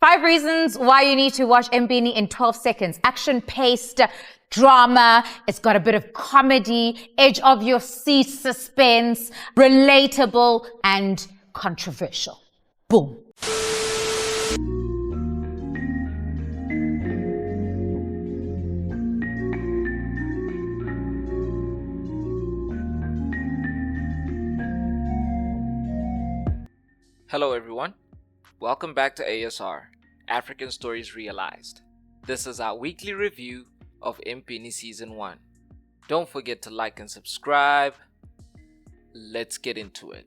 5 reasons why you need to watch Empini in 12 seconds. Action-paced drama. It's got a bit of comedy, edge of your seat suspense, relatable and controversial. Boom. Hello everyone, welcome back to ASR, African Stories Realized. This is our weekly review of Empini Season 1. Don't forget to like and subscribe. Let's get into it.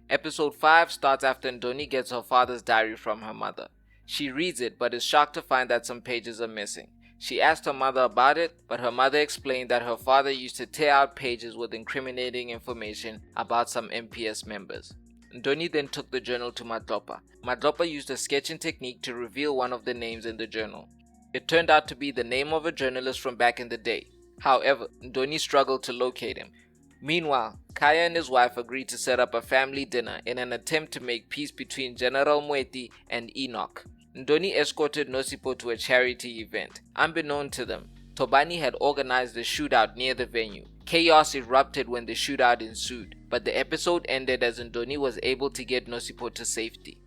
Episode 5 starts after Ndoni gets her father's diary from her mother. She reads it but is shocked to find that some pages are missing. She asked her mother about it, but her mother explained that her father used to tear out pages with incriminating information about some MPS members. Ndoni then took the journal to Madlopa. Madlopa used a sketching technique to reveal one of the names in the journal. It turned out to be the name of a journalist from back in the day. However, Ndoni struggled to locate him. Meanwhile, Khaya and his wife agreed to set up a family dinner in an attempt to make peace between General Moeti and Enoch. Ndoni escorted Nosipho to a charity event. Unbeknown to them, Tobani had organized a shootout near the venue. Chaos erupted when the shootout ensued, but the episode ended as Ndoni was able to get Nosipho to safety.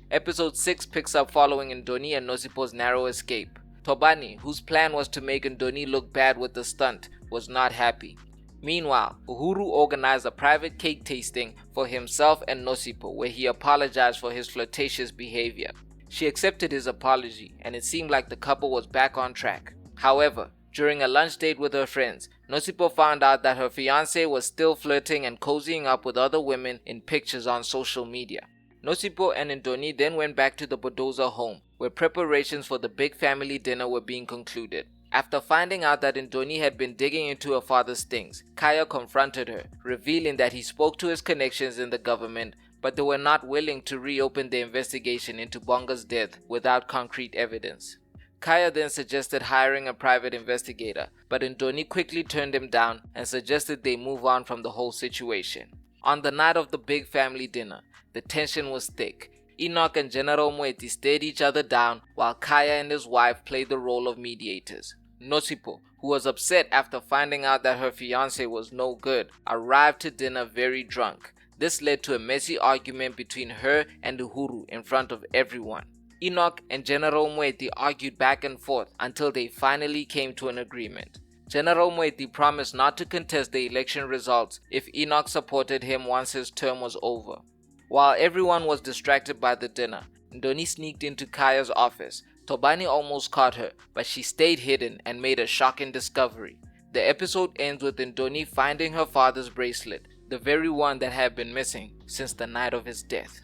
Episode 6 picks up following Ndoni and Nosipho's narrow escape. Tobani, whose plan was to make Ndoni look bad with the stunt, was not happy. Meanwhile, Uhuru organized a private cake tasting for himself and Nosipho where he apologized for his flirtatious behavior. She accepted his apology and it seemed like the couple was back on track. However, during a lunch date with her friends, Nosipho found out that her fiancé was still flirting and cozying up with other women in pictures on social media. Nosipho and Ndoni then went back to the Bodoza home, where preparations for the big family dinner were being concluded. After finding out that Ndoni had been digging into her father's things, Khaya confronted her, revealing that he spoke to his connections in the government, but they were not willing to reopen the investigation into Bonga's death without concrete evidence. Khaya then suggested hiring a private investigator, but Ndoni quickly turned him down and suggested they move on from the whole situation. On the night of the big family dinner, the tension was thick. Enoch and General Moeti stared each other down while Khaya and his wife played the role of mediators. Nosipho, who was upset after finding out that her fiancé was no good, arrived to dinner very drunk. This led to a messy argument between her and Uhuru in front of everyone. Enoch and General Moeti argued back and forth until they finally came to an agreement. General Moeti promised not to contest the election results if Enoch supported him once his term was over. While everyone was distracted by the dinner, Ndoni sneaked into Khaya's office. Tobani almost caught her, but she stayed hidden and made a shocking discovery. The episode ends with Ndoni finding her father's bracelet, the very one that had been missing since the night of his death.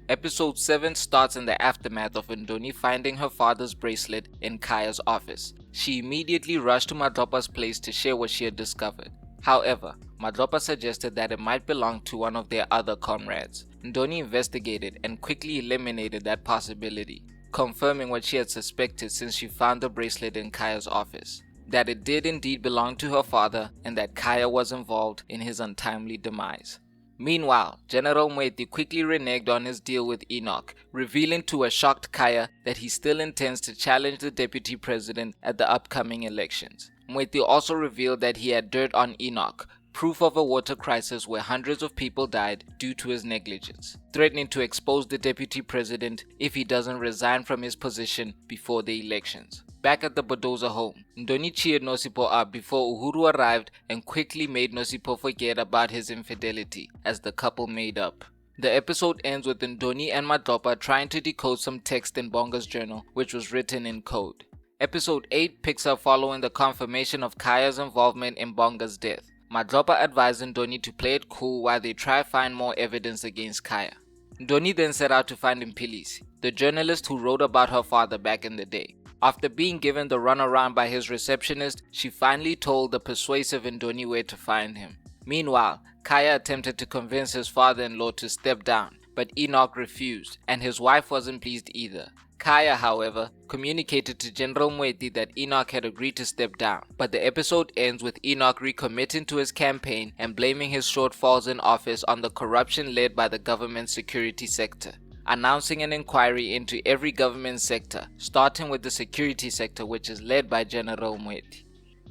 Episode 7 starts in the aftermath of Ndoni finding her father's bracelet in Khaya's office. She immediately rushed to Madlopa's place to share what she had discovered. However, Madlopa suggested that it might belong to one of their other comrades. Ndoni investigated and quickly eliminated that possibility, confirming what she had suspected since she found the bracelet in Khaya's office, that it did indeed belong to her father and that Khaya was involved in his untimely demise. Meanwhile, General Moeti quickly reneged on his deal with Enoch, revealing to a shocked Khaya that he still intends to challenge the deputy president at the upcoming elections. Moeti also revealed that he had dirt on Enoch, proof of a water crisis where hundreds of people died due to his negligence, threatening to expose the deputy president if he doesn't resign from his position before the elections. Back at the Bodoza home, Ndoni cheered Nosipho up before Uhuru arrived and quickly made Nosipho forget about his infidelity as the couple made up. The episode ends with Ndoni and Madlopa trying to decode some text in Bonga's journal, which was written in code. Episode 8 picks up following the confirmation of Khaya's involvement in Bonga's death. Madlopa advised Ndoni to play it cool while they try to find more evidence against Khaya. Ndoni then set out to find Empini, the journalist who wrote about her father back in the day. After being given the runaround by his receptionist, she finally told the persuasive Ndoni where to find him. Meanwhile, Khaya attempted to convince his father-in-law to step down, but Enoch refused, and his wife wasn't pleased either. Khaya, however, communicated to General Moeti that Enoch had agreed to step down, but the episode ends with Enoch recommitting to his campaign and blaming his shortfalls in office on the corruption led by the government security sector. announcing an inquiry into every government sector, starting with the security sector, which is led by General Moeti.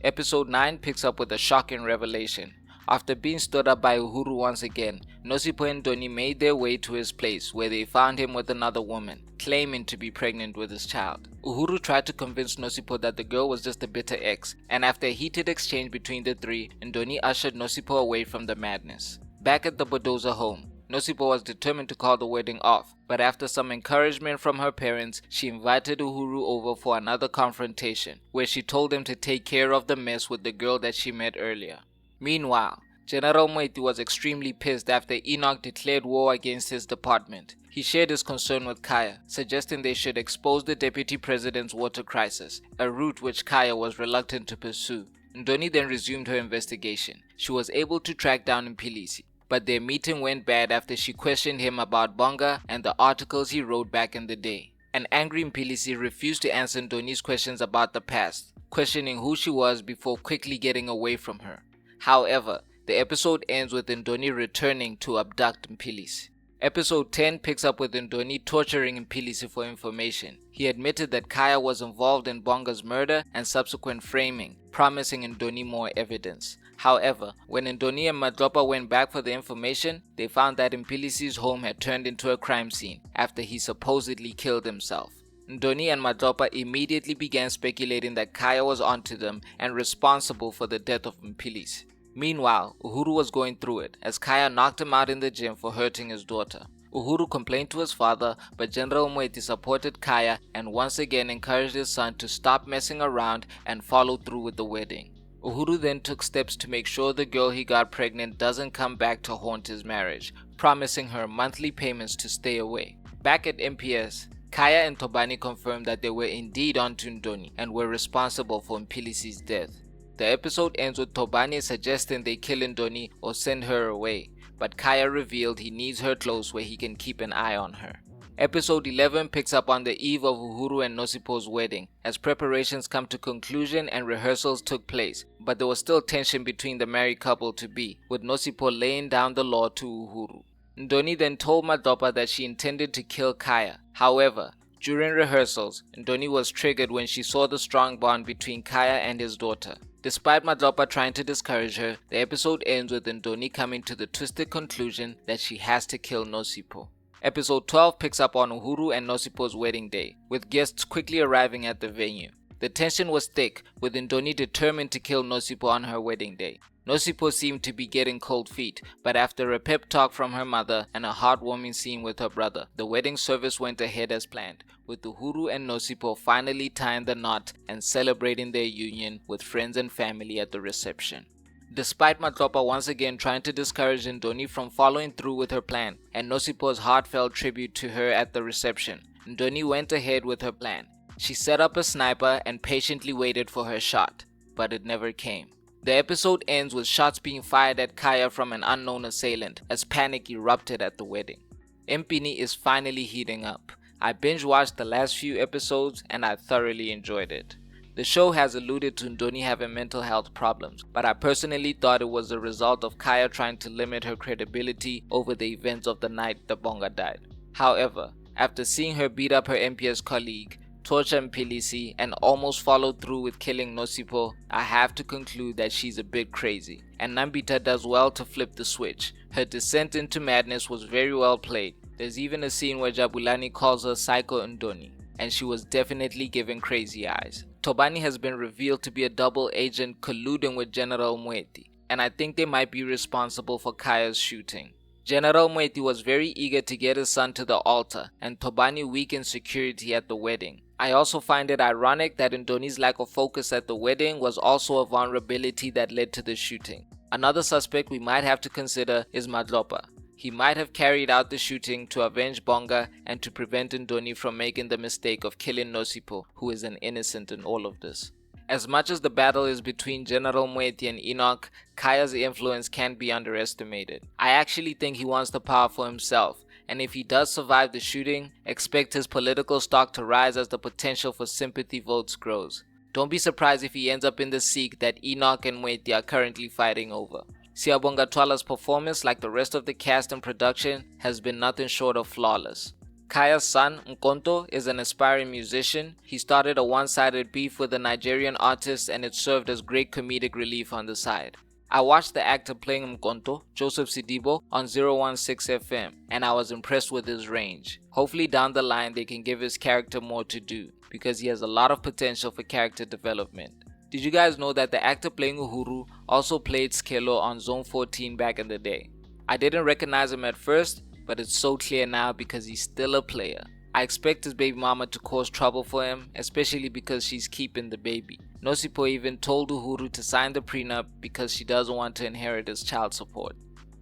Episode 9 picks up with a shocking revelation. After being stood up by Uhuru once again, Nosipho and Ndoni made their way to his place, where they found him with another woman, claiming to be pregnant with his child. Uhuru tried to convince Nosipho that the girl was just a bitter ex, and after a heated exchange between the three, Ndoni ushered Nosipho away from the madness. Back at the Bodoza home, Nosipho was determined to call the wedding off, but after some encouragement from her parents, she invited Uhuru over for another confrontation, where she told him to take care of the mess with the girl that she met earlier. Meanwhile, General Moeti was extremely pissed after Enoch declared war against his department. He shared his concern with Khaya, suggesting they should expose the deputy president's water crisis, a route which Khaya was reluctant to pursue. Ndoni then resumed her investigation. She was able to track down Mpilisi, but their meeting went bad after she questioned him about Bonga and the articles he wrote back in the day. An angry Mpilisi refused to answer Ndoni's questions about the past, questioning who she was before quickly getting away from her. However, the episode ends with Ndoni returning to abduct Mpilisi. Episode 10 picks up with Ndoni torturing Mpilisi for information. He admitted that Khaya was involved in Bonga's murder and subsequent framing, promising Ndoni more evidence. However, when Ndoni and Madlopa went back for the information, they found that Mpilisi's home had turned into a crime scene after he supposedly killed himself. Ndoni and Madlopa immediately began speculating that Khaya was onto them and responsible for the death of Mpilisi. Meanwhile, Uhuru was going through it as Khaya knocked him out in the gym for hurting his daughter. Uhuru complained to his father, but General Moeti supported Khaya and once again encouraged his son to stop messing around and follow through with the wedding. Uhuru then took steps to make sure the girl he got pregnant doesn't come back to haunt his marriage, promising her monthly payments to stay away. Back at MPS, Khaya and Tobani confirmed that they were indeed onto Ndoni and were responsible for Mpilisi's death. The episode ends with Tobani suggesting they kill Ndoni or send her away, but Khaya revealed he needs her close where he can keep an eye on her. Episode 11 picks up on the eve of Uhuru and Nosipho's wedding, as preparations come to conclusion and rehearsals took place, but there was still tension between the married couple-to-be, with Nosipho laying down the law to Uhuru. Ndoni then told Madlopa that she intended to kill Khaya. However, during rehearsals, Ndoni was triggered when she saw the strong bond between Khaya and his daughter. Despite Madlopa trying to discourage her, the episode ends with Ndoni coming to the twisted conclusion that she has to kill Nosipho. Episode 12 picks up on Uhuru and Nosipho's wedding day, with guests quickly arriving at the venue. The tension was thick, with Ndoni determined to kill Nosipho on her wedding day. Nosipho seemed to be getting cold feet, but after a pep talk from her mother and a heartwarming scene with her brother, the wedding service went ahead as planned, with Uhuru and Nosipho finally tying the knot and celebrating their union with friends and family at the reception. Despite Madlopa once again trying to discourage Ndoni from following through with her plan and Nosipho's heartfelt tribute to her at the reception, Ndoni went ahead with her plan. She set up a sniper and patiently waited for her shot, but it never came. The episode ends with shots being fired at Khaya from an unknown assailant as panic erupted at the wedding. Empini is finally heating up. I binge watched the last few episodes and I thoroughly enjoyed it. The show has alluded to Ndoni having mental health problems, but I personally thought it was the result of Khaya trying to limit her credibility over the events of the night the Bonga died. However, after seeing her beat up her MPS colleague, torture Mpilisi, and almost follow through with killing Nosipho, I have to conclude that she's a bit crazy, and Nambita does well to flip the switch. Her descent into madness was very well played. There's even a scene where Jabulani calls her Psycho Ndoni, and she was definitely given crazy eyes. Tobani has been revealed to be a double agent colluding with General Moeti, and I think they might be responsible for Khaya's shooting. General Moeti was very eager to get his son to the altar, and Tobani weakened security at the wedding. I also find it ironic that Ndoni's lack of focus at the wedding was also a vulnerability that led to the shooting. Another suspect we might have to consider is Madlopa. He might have carried out the shooting to avenge Bonga and to prevent Ndoni from making the mistake of killing Nosipho, who is an innocent in all of this. As much as the battle is between General Moeti and Enoch, Khaya's influence can't be underestimated. I actually think he wants the power for himself, and if he does survive the shooting, expect his political stock to rise as the potential for sympathy votes grows. Don't be surprised if he ends up in the seat that Enoch and Moeti are currently fighting over. Siyabonga Twala's performance, like the rest of the cast and production, has been nothing short of flawless. Khaya's son, Nkonto, is an aspiring musician. He started a one-sided beef with a Nigerian artist and it served as great comedic relief on the side. I watched the actor playing Nkonto, Joseph Sidibo, on 016 FM and I was impressed with his range. Hopefully down the line they can give his character more to do because he has a lot of potential for character development. Did you guys know that the actor playing Uhuru also played Skelo on Zone 14 back in the day? I didn't recognize him at first, but it's so clear now because he's still a player. I expect his baby mama to cause trouble for him, especially because she's keeping the baby. Nosipo even told Uhuru to sign the prenup because she doesn't want to inherit his child support.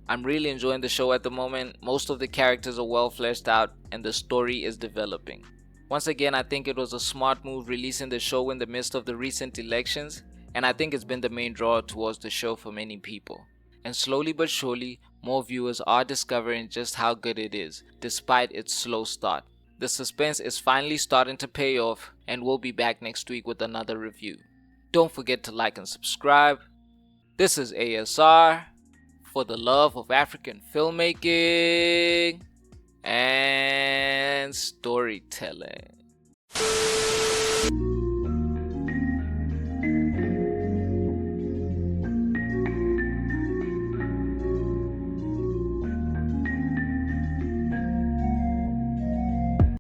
I'm really enjoying the show at the moment. Most of the characters are well fleshed out and the story is developing. Once again, I think it was a smart move releasing the show in the midst of the recent elections, and I think it's been the main draw towards the show for many people. And slowly but surely, more viewers are discovering just how good it is, despite its slow start. The suspense is finally starting to pay off, and we'll be back next week with another review. Don't forget to like and subscribe. This is ASR for the love of African filmmaking and storytelling.